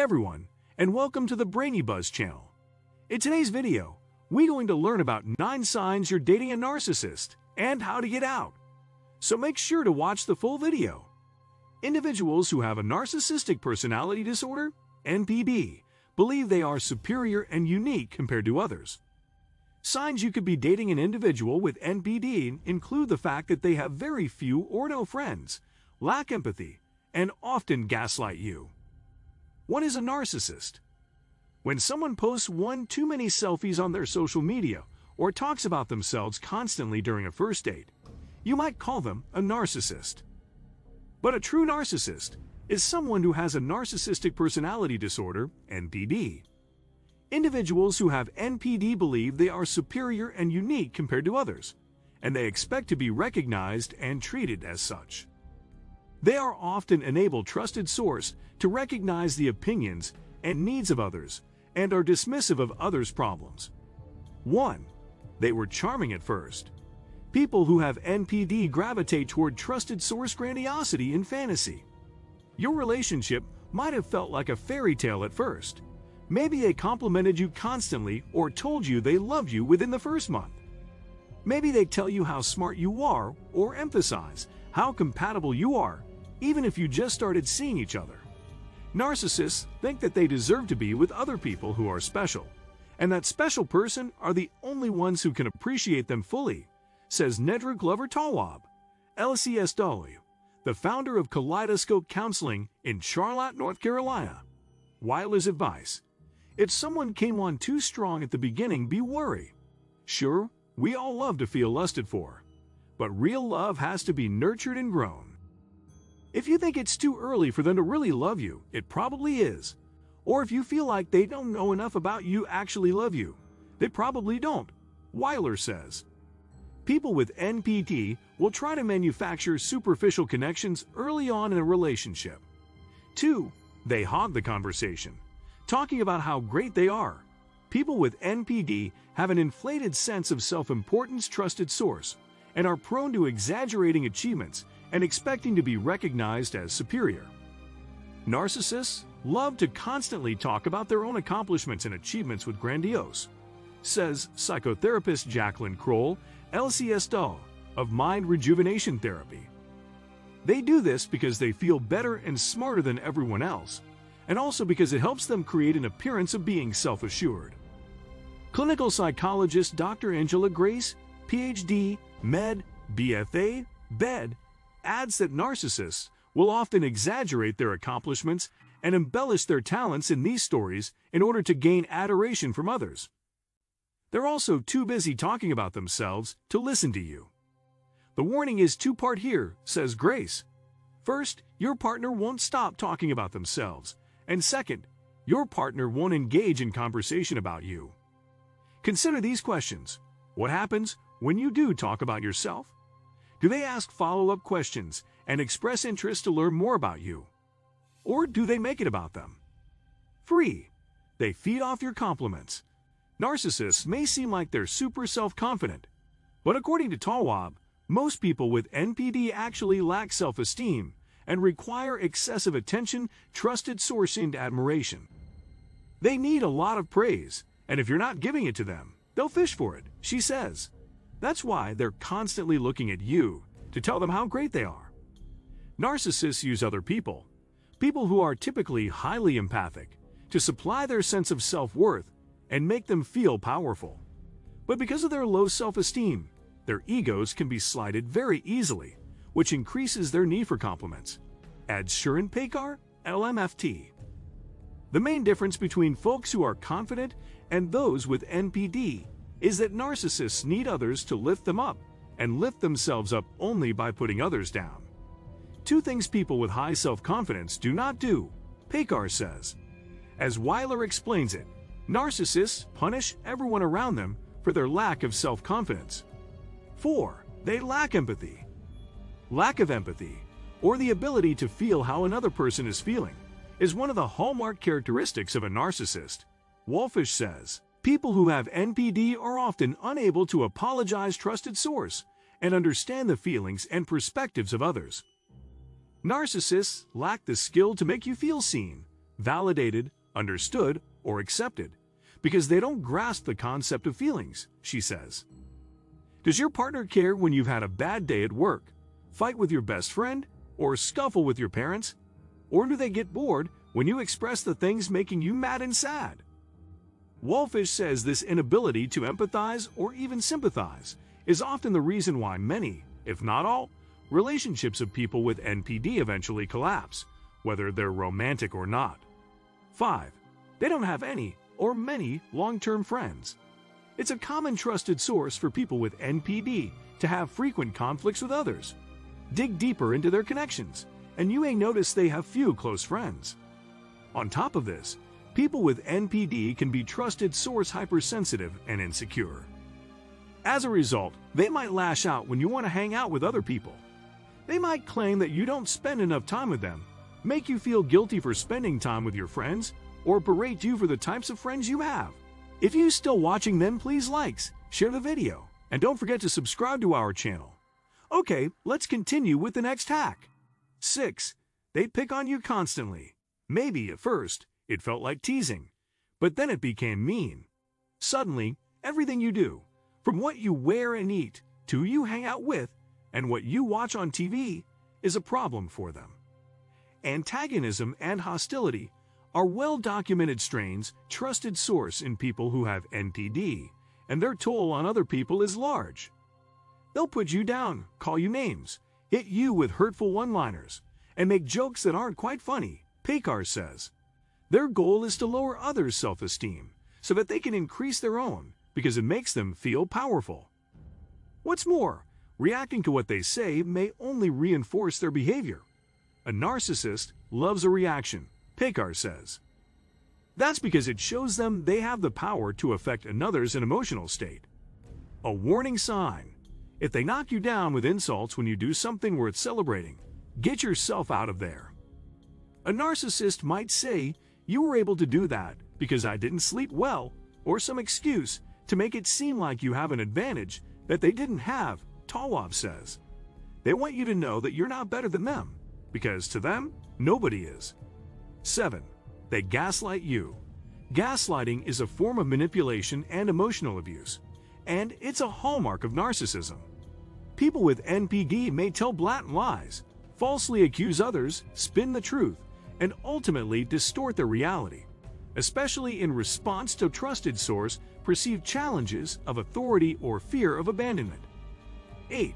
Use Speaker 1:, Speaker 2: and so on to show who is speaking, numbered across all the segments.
Speaker 1: everyone, and welcome to the Brainy Buzz channel. In today's video, we're going to learn about 9 signs you're dating a narcissist and how to get out. So make sure to watch the full video. Individuals who have a narcissistic personality disorder, NPD, believe they are superior and unique compared to others. Signs you could be dating an individual with NPD include the fact that they have very few or no friends, lack empathy, and often gaslight you. What is a narcissist? When someone posts one too many selfies on their social media or talks about themselves constantly during a first date, you might call them a narcissist. But a true narcissist is someone who has a narcissistic personality disorder, NPD. Individuals who have NPD believe they are superior and unique compared to others, and they expect to be recognized and treated as such. They are often an able trusted source to recognize the opinions and needs of others and are dismissive of others' problems. 1. They were charming at first. People who have NPD gravitate toward trusted source grandiosity and fantasy. Your relationship might have felt like a fairy tale at first. Maybe they complimented you constantly or told you they loved you within the first month. Maybe they tell you how smart you are or emphasize how compatible you are, even if you just started seeing each other. Narcissists think that they deserve to be with other people who are special, and that special person are the only ones who can appreciate them fully, says Nedra Glover Tawwab, LCSW, the founder of Kaleidoscope Counseling in Charlotte, North Carolina. Weiler's advice: if someone came on too strong at the beginning, be wary. Sure, we all love to feel lusted for, but real love has to be nurtured and grown. If you think it's too early for them to really love you, it probably is. Or if you feel like they don't know enough about you actually love you, they probably don't, Weiler says. People with NPD will try to manufacture superficial connections early on in a relationship. 2. They hog the conversation, talking about how great they are. People with NPD have an inflated sense of self-importance, trusted source, and are prone to exaggerating achievements and expecting to be recognized as superior. Narcissists love to constantly talk about their own accomplishments and achievements with grandiose, says psychotherapist Jacqueline Kroll, LCSW, of Mind Rejuvenation Therapy. They do this because they feel better and smarter than everyone else, and also because it helps them create an appearance of being self-assured. Clinical psychologist Dr. Angela Grace, PhD, Med, BFA, BEd, adds that narcissists will often exaggerate their accomplishments and embellish their talents in these stories in order to gain adoration from others. They're also too busy talking about themselves to listen to you. The warning is two-part here, says Grace. First, your partner won't stop talking about themselves, and second, your partner won't engage in conversation about you. Consider these questions. What happens when you do talk about yourself? Do they ask follow-up questions and express interest to learn more about you? Or do they make it about them? 3. They feed off your compliments. Narcissists may seem like they're super self-confident, but according to Tawwab, most people with NPD actually lack self-esteem and require excessive attention, trusted source, and admiration. They need a lot of praise, and if you're not giving it to them, they'll fish for it, she says. That's why they're constantly looking at you to tell them how great they are. Narcissists use other people who are typically highly empathic, to supply their sense of self-worth and make them feel powerful. But because of their low self-esteem, their egos can be slighted very easily, which increases their need for compliments, adds Sharon Pekar, LMFT. The main difference between folks who are confident and those with NPD is that narcissists need others to lift them up and lift themselves up only by putting others down. 2 things people with high self-confidence do not do, Pekar says. As Weiler explains it, narcissists punish everyone around them for their lack of self-confidence. 4. They lack empathy. Lack of empathy, or the ability to feel how another person is feeling, is one of the hallmark characteristics of a narcissist. Wolfish says, people who have NPD are often unable to apologize, trusted source, and understand the feelings and perspectives of others. Narcissists lack the skill to make you feel seen, validated, understood, or accepted, because they don't grasp the concept of feelings, she says. Does your partner care when you've had a bad day at work, fight with your best friend, or scuffle with your parents? Or do they get bored when you express the things making you mad and sad? Wolfish says this inability to empathize or even sympathize is often the reason why many, if not all, relationships of people with NPD eventually collapse, whether they're romantic or not. 5. They don't have any or many long-term friends. It's a common trusted source for people with NPD to have frequent conflicts with others. Dig deeper into their connections, and you may notice they have few close friends. On top of this, people with NPD can be trusted source hypersensitive and insecure. As a result, they might lash out when you want to hang out with other people. They might claim that you don't spend enough time with them, make you feel guilty for spending time with your friends, or berate you for the types of friends you have. If you're still watching, then please share the video, and don't forget to subscribe to our channel. Okay, let's continue with the next hack. 6. They pick on you constantly. Maybe at first, it felt like teasing, but then it became mean. Suddenly, everything you do, from what you wear and eat to who you hang out with and what you watch on TV, is a problem for them. Antagonism and hostility are well-documented strains trusted source in people who have NPD, and their toll on other people is large. They'll put you down, call you names, hit you with hurtful one-liners, and make jokes that aren't quite funny, Pekar says. Their goal is to lower others' self-esteem so that they can increase their own because it makes them feel powerful. What's more, reacting to what they say may only reinforce their behavior. A narcissist loves a reaction, Pekar says. That's because it shows them they have the power to affect another's emotional state. A warning sign. If they knock you down with insults when you do something worth celebrating, get yourself out of there. A narcissist might say, "You were able to do that because I didn't sleep well," or some excuse to make it seem like you have an advantage that they didn't have, Talwab says. They want you to know that you're not better than them, because to them, nobody is. 7. They gaslight you. Gaslighting is a form of manipulation and emotional abuse, and it's a hallmark of narcissism. People with NPD may tell blatant lies, falsely accuse others, spin the truth, and ultimately distort their reality, especially in response to trusted source perceived challenges of authority or fear of abandonment. 8.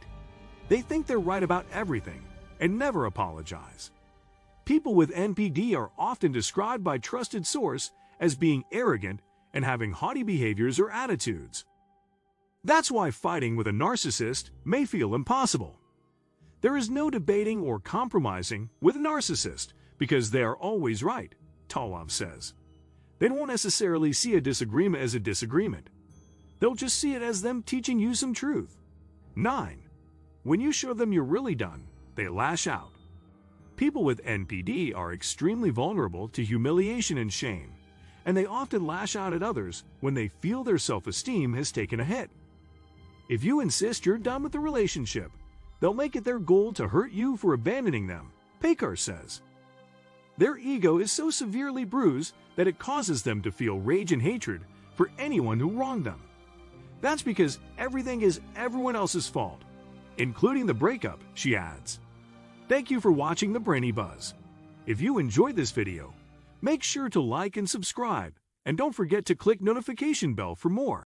Speaker 1: They think they're right about everything and never apologize. People with NPD are often described by trusted source as being arrogant and having haughty behaviors or attitudes. That's why fighting with a narcissist may feel impossible. There is no debating or compromising with a narcissist because they are always right, Talwab says. They won't necessarily see a disagreement as a disagreement. They'll just see it as them teaching you some truth. 9. When you show them you're really done, they lash out. People with NPD are extremely vulnerable to humiliation and shame, and they often lash out at others when they feel their self-esteem has taken a hit. If you insist you're done with the relationship, they'll make it their goal to hurt you for abandoning them, Pekar says. Their ego is so severely bruised that it causes them to feel rage and hatred for anyone who wronged them. That's because everything is everyone else's fault, including the breakup, she adds. Thank you for watching the Brainy Buzz. If you enjoyed this video, make sure to like and subscribe, and don't forget to click notification bell for more.